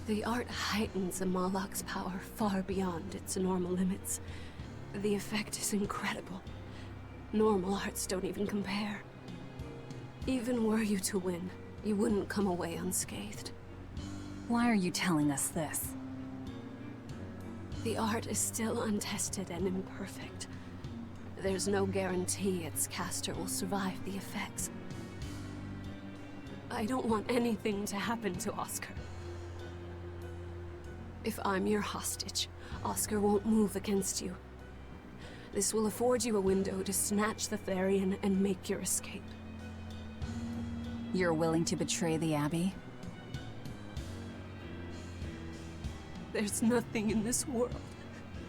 The art heightens a Moloch's power far beyond its normal limits. The effect is incredible. Normal arts don't even compare. Even were you to win, you wouldn't come away unscathed. Why are you telling us this? The art is still untested and imperfect. There's no guarantee its caster will survive the effects. I don't want anything to happen to Oscar. If I'm your hostage, Oscar won't move against you. This will afford you a window to snatch the Therian and make your escape. You're willing to betray the Abbey? There's nothing in this world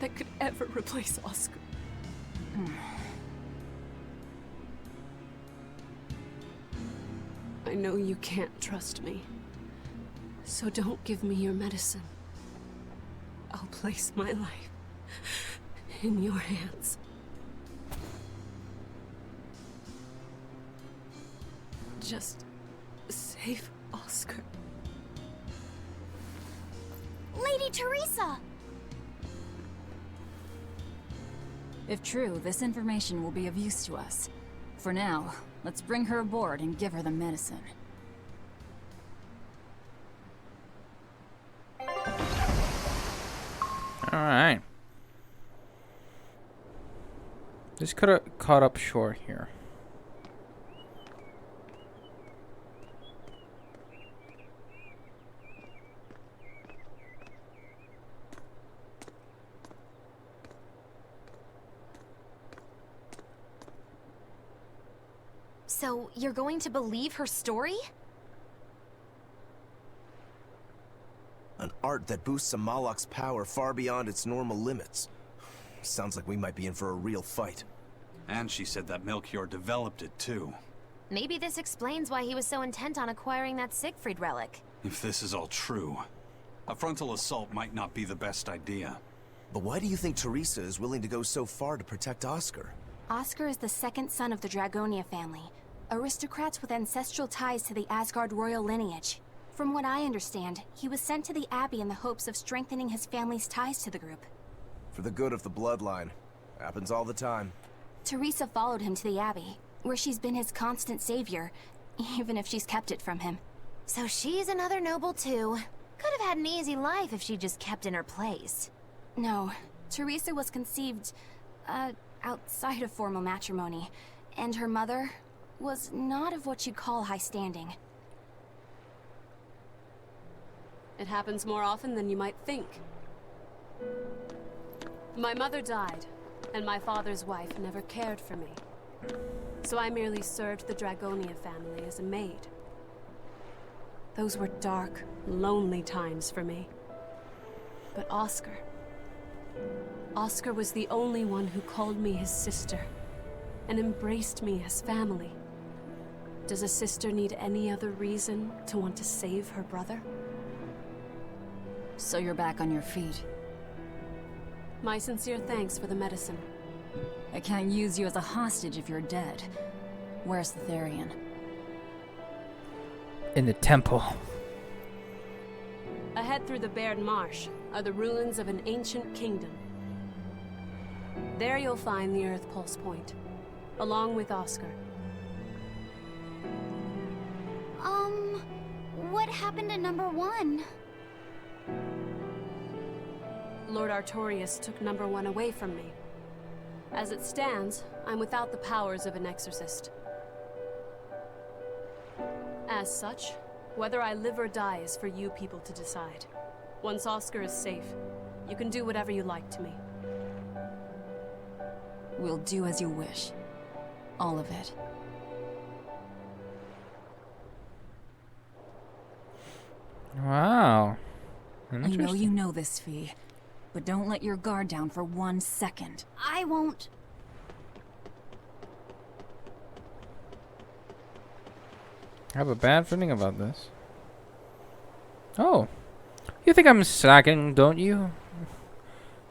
that could ever replace Oscar. I know you can't trust me, so don't give me your medicine. I'll place my life in your hands. Just save Oscar. Lady Teresa! If true, this information will be of use to us. For now, let's bring her aboard and give her the medicine. Alright. Just could have caught up short here. So, you're going to believe her story? An art that boosts a Moloch's power far beyond its normal limits. Sounds like we might be in for a real fight. And she said that Melchior developed it too. Maybe this explains why he was so intent on acquiring that Siegfried relic. If this is all true, a frontal assault might not be the best idea. But why do you think Teresa is willing to go so far to protect Oscar? Oscar is the second son of the Dragonia family, aristocrats with ancestral ties to the Asgard royal lineage. From what I understand, he was sent to the Abbey in the hopes of strengthening his family's ties to the group. For the good of the bloodline. Happens all the time. Teresa followed him to the Abbey, where she's been his constant savior, even if she's kept it from him. So she's another noble too. Could have had an easy life if she just kept in her place. No, Teresa was conceived, outside of formal matrimony, and her mother was not of what you'd call high standing. It happens more often than you might think. My mother died, and my father's wife never cared for me. So I merely served the Dragonia family as a maid. Those were dark, lonely times for me. But Oscar was the only one who called me his sister and embraced me as family. Does a sister need any other reason to want to save her brother? So you're back on your feet. My sincere thanks for the medicine. I can't use you as a hostage if you're dead. Where's the Therian? In the temple. Ahead through the Baird Marsh are the ruins of an ancient kingdom. There you'll find the Earth Pulse Point, along with Oscar. What happened to number 1? Lord Artorius took number 1 away from me. As it stands, I'm without the powers of an exorcist. As such, whether I live or die is for you people to decide. Once Oscar is safe, you can do whatever you like to me. We'll do as you wish. All of it. Wow. I know you know this, Fee, but don't let your guard down for 1 second. I won't. I have a bad feeling about this. Oh. You think I'm slacking, don't you?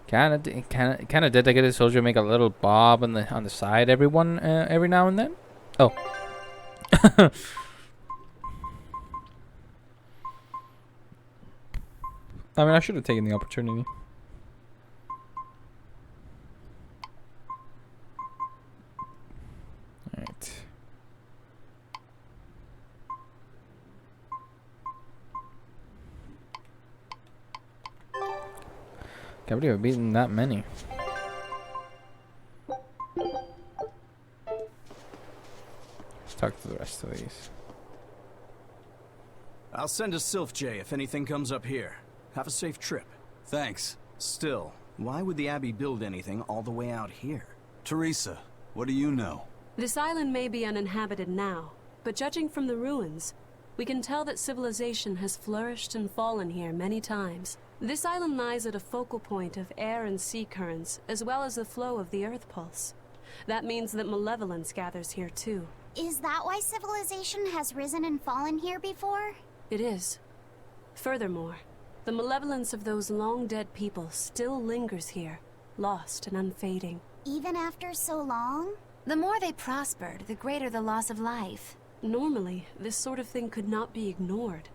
Can a dedicated soldier make a little bob on the side every now and then? Oh. I mean, I should have taken the opportunity. Alright. Can't believe I've beaten that many. Let's talk to the rest of these. I'll send a Sylph J if anything comes up here. Have a safe trip. Thanks. Still, why would the Abbey build anything all the way out here? Teresa, what do you know? This island may be uninhabited now, but judging from the ruins, we can tell that civilization has flourished and fallen here many times. This island lies at a focal point of air and sea currents, as well as the flow of the Earth Pulse. That means that malevolence gathers here too. Is that why civilization has risen and fallen here before? It is. Furthermore, the malevolence of those long-dead people still lingers here, lost and unfading. Even after so long? The more they prospered, the greater the loss of life. Normally, this sort of thing could not be ignored.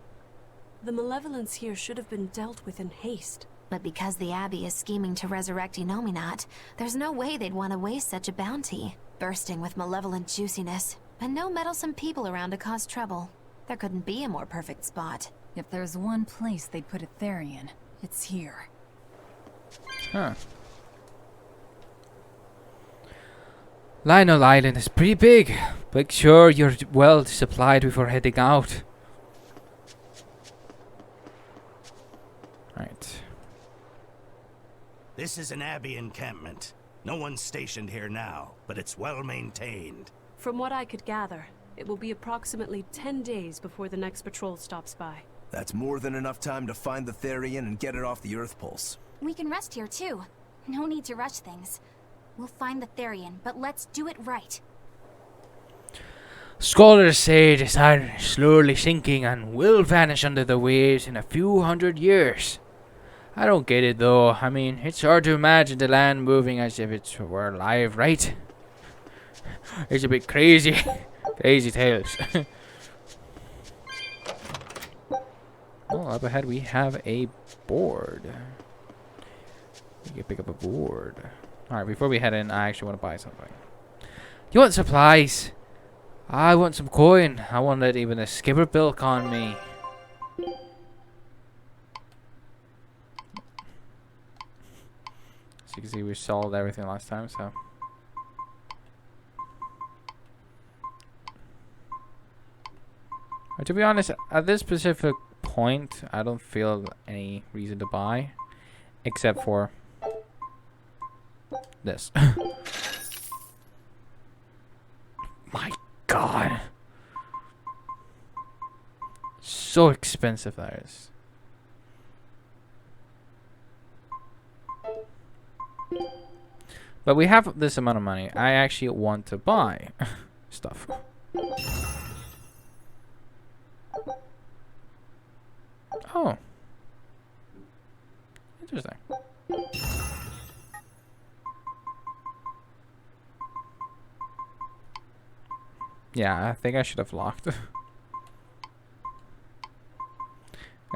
The malevolence here should have been dealt with in haste. But because the Abbey is scheming to resurrect Inominat, there's no way they'd want to waste such a bounty. Bursting with malevolent juiciness, and no meddlesome people around to cause trouble. There couldn't be a more perfect spot. If there's one place they'd put a Therian, it's here. Huh. Lionel Island is pretty big. Make sure you're well supplied before heading out. Right. This is an Abbey encampment. No one's stationed here now, but it's well maintained. From what I could gather, it will be approximately 10 days before the next patrol stops by. That's more than enough time to find the Therian and get it off the Earth Pulse. We can rest here too. No need to rush things. We'll find the Therian, but let's do it right. Scholars say this island is slowly sinking and will vanish under the waves in a few hundred years. I don't get it though. I mean, it's hard to imagine the land moving as if it were alive, right? It's a bit crazy. Crazy tales. Oh, up ahead we have a board. We can pick up a board. Alright, before we head in, I actually want to buy something. You want supplies? I want some coin. I won't let even a skipper bilk on me. As you can see, we sold everything last time, so. To be honest, at this specific point, I don't feel any reason to buy. Except for this. My God. So expensive that is. But we have this amount of money. I actually want to buy stuff. Oh. Interesting. Yeah, I think I should have locked.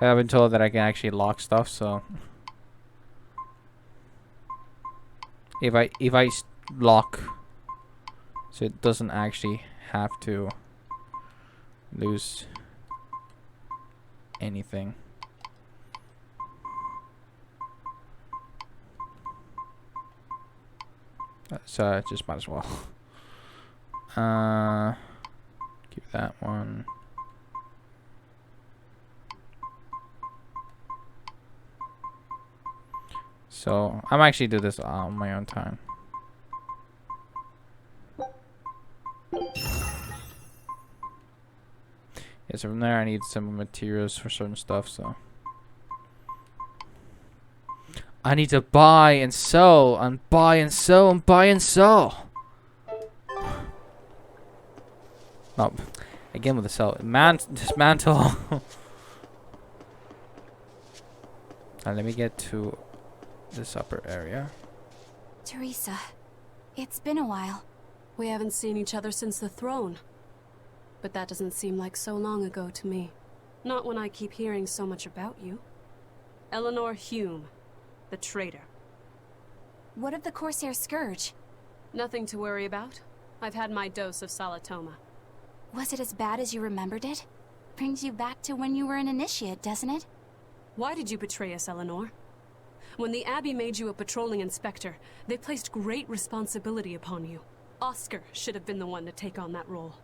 I've been told that I can actually lock stuff, so if I lock, so it doesn't actually have to lose anything. So I just might as well keep that one. So I'm actually do this on my own time. Yeah, so from there I need some materials for certain stuff, so I need to buy and sell and buy and sell and buy and sell. Oh, again with the sell. Dismantle. Now let me get to this upper area. Teresa, it's been a while. We haven't seen each other since the throne. But that doesn't seem like so long ago to me. Not when I keep hearing so much about you. Eleanor Hume, the traitor. What of the Corsair Scourge? Nothing to worry about. I've had my dose of Salatoma. Was it as bad as you remembered it? Brings you back to when you were an initiate, doesn't it? Why did you betray us, Eleanor? When the Abbey made you a patrolling inspector, they placed great responsibility upon you. Oscar should have been the one to take on that role.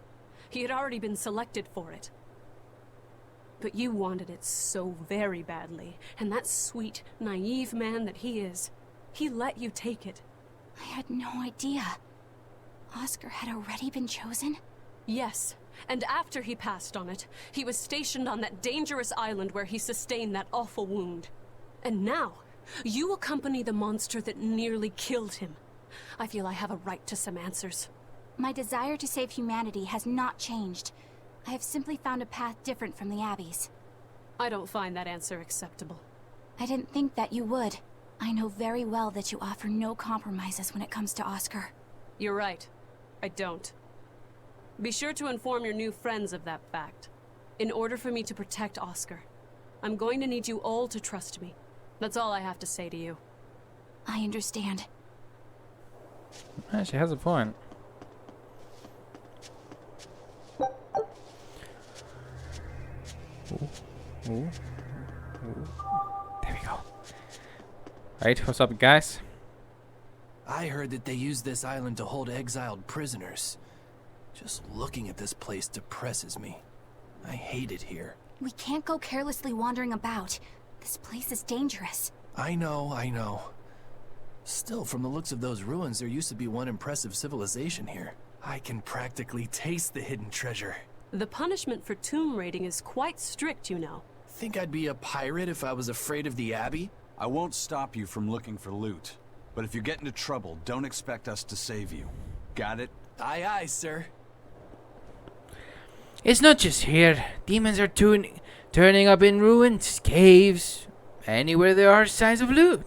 He had already been selected for it. But you wanted it so very badly, and that sweet, naive man that he is, he let you take it. I had no idea. Oscar had already been chosen? Yes, and after he passed on it, he was stationed on that dangerous island where he sustained that awful wound. And now, you accompany the monster that nearly killed him. I feel I have a right to some answers. My desire to save humanity has not changed. I have simply found a path different from the Abbey's. I don't find that answer acceptable. I didn't think that you would. I know very well that you offer no compromises when it comes to Oscar. You're right. I don't. Be sure to inform your new friends of that fact. In order for me to protect Oscar, I'm going to need you all to trust me. That's all I have to say to you. I understand. Yeah, she has a point. Ooh. Ooh. Ooh. There we go. Right, what's up, guys? I heard that they use this island to hold exiled prisoners. Just looking at this place depresses me. I hate it here. We can't go carelessly wandering about. This place is dangerous. I know. Still, from the looks of those ruins, there used to be one impressive civilization here. I can practically taste the hidden treasure. The punishment for tomb raiding is quite strict, you know. Think I'd be a pirate if I was afraid of the Abbey? I won't stop you from looking for loot. But if you get into trouble, don't expect us to save you. Got it? Aye, aye, sir. It's not just here. Demons are turning up in ruins, caves, anywhere there are signs of loot.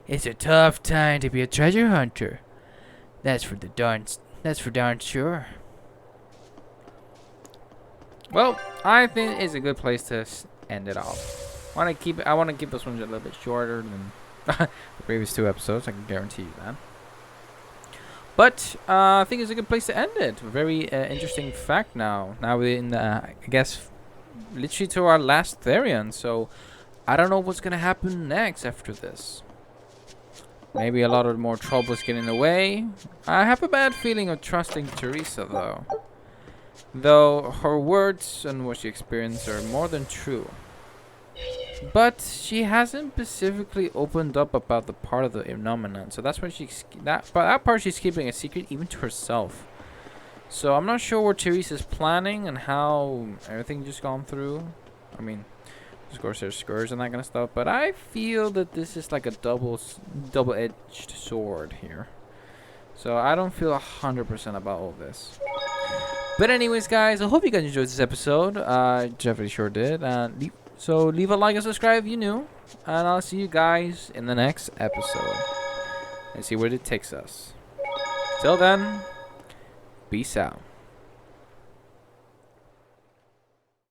It's a tough time to be a treasure hunter. That's for darn sure. Well, I think it's a good place to end it off. I want to keep this one a little bit shorter than the previous 2 episodes. I can guarantee you that. But I think it's a good place to end it. Very interesting fact now. Now we're in, I guess, literally to our last Therion. So I don't know what's gonna happen next after this. Maybe a lot of more troubles get in the way. I have a bad feeling of trusting Teresa, though her words and what she experienced are more than true. But she hasn't specifically opened up about the part of the phenomenon, so that's why that part she's keeping a secret even to herself. So I'm not sure what Teresa's planning and how everything just gone through. I mean, of course there's Scourge and that kind of stuff, but I feel that this is like a double-edged sword here. So I don't feel 100% about all this. But anyways, guys, I hope you guys enjoyed this episode. I definitely sure did. So leave a like and subscribe if you're new. And I'll see you guys in the next episode. And see where it takes us. Till then, peace out.